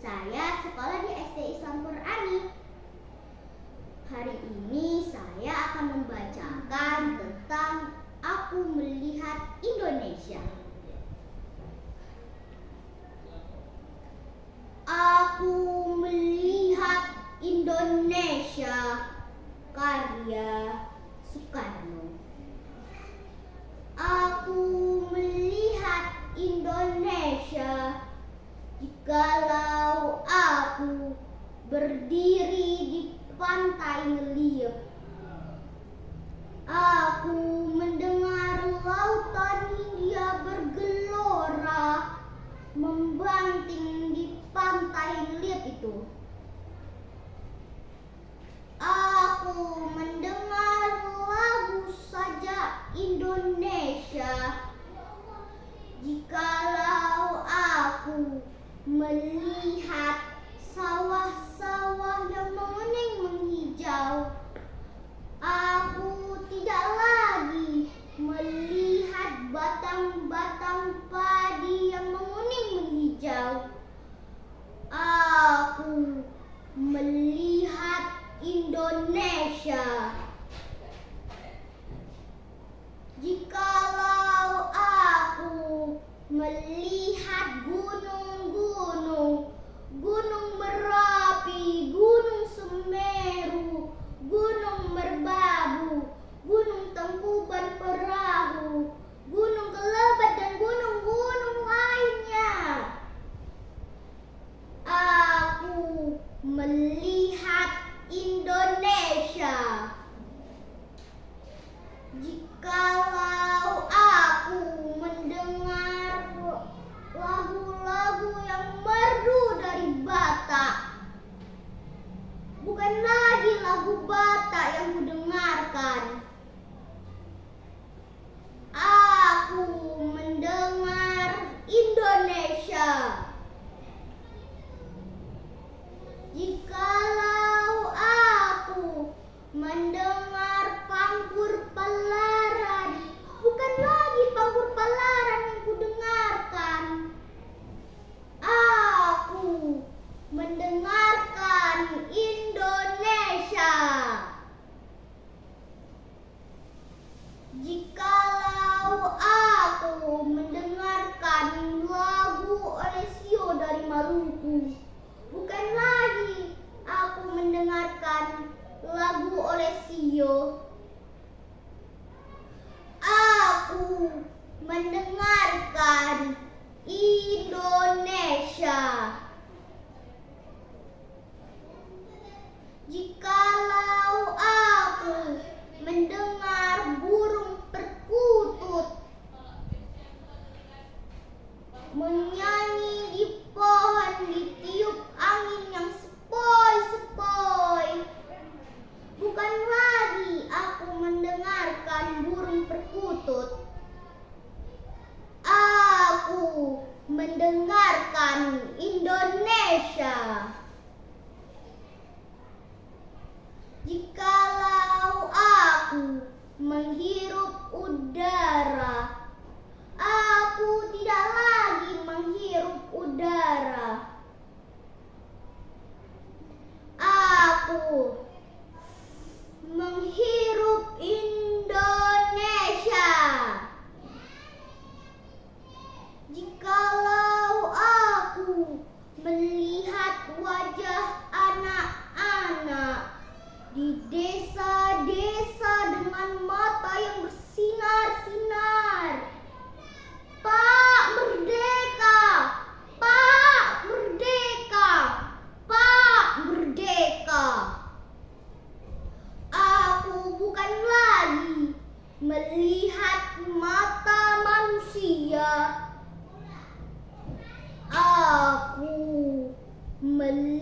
Saya sekolah di SD Islam Qur'ani. Hari ini saya akan membacakan tentang Aku Melihat Indonesia. Aku melihat Indonesia, karya Soekarno. Aku melihat Indonesia, jikalau aku berdiri di pantai ngeliat. Aku mendengar lautan Hindia bergelora, membanting di pantai ngeliat itu. Aku mendengar lagu Sajak Indonesia, jikalau aku melihat sawah-sawah yang menguning menghijau. Aku tidak lagi melihat batang-batang padi yang menguning menghijau. Aku melihat Indonesia, jikalau aku melihat gunung-gunung, Gunung Merapi, Gunung Semeru, Gunung Merbabu, Gunung Tangkuban Perahu, Gunung Kelebat, dan gunung-gunung lainnya. Aku melihat Indonesia, jikalau aku mendengar lagu-lagu yang merdu dari Batak. Bukan lagi lagu Batak yang kudengarkan. Aku mendengar Indonesia, jikalau aku mendengar Pangkur Palaran. Bukan lagi Pangkur Palaran yang kudengarkan. Aku mendengarkan Indonesia, jikalau aku mendengarkan lagu Olesio dari Maluku. Bukan lagi aku mendengarkan lagu Olesio. Aku mendengarkan Indonesia, jikalau aku mendengar burung perkutut menyanyi di pohon, ditiup angin yang sepoi-sepoi. Bukan lagi aku mendengarkan burung perkutut. Aku mendengarkan Indonesia, jikalau aku menghirup udara. Aku tidak lagi menghirup udara. Aku menghirup Indonesia, jikalau aku melihat wajah anak-anak di desa-desa dengan mata yang bersinar-sinar. Pak Merdeka! Pak Merdeka! Pak Merdeka! Aku bukan lagi melihat mata manusia. Aku melihat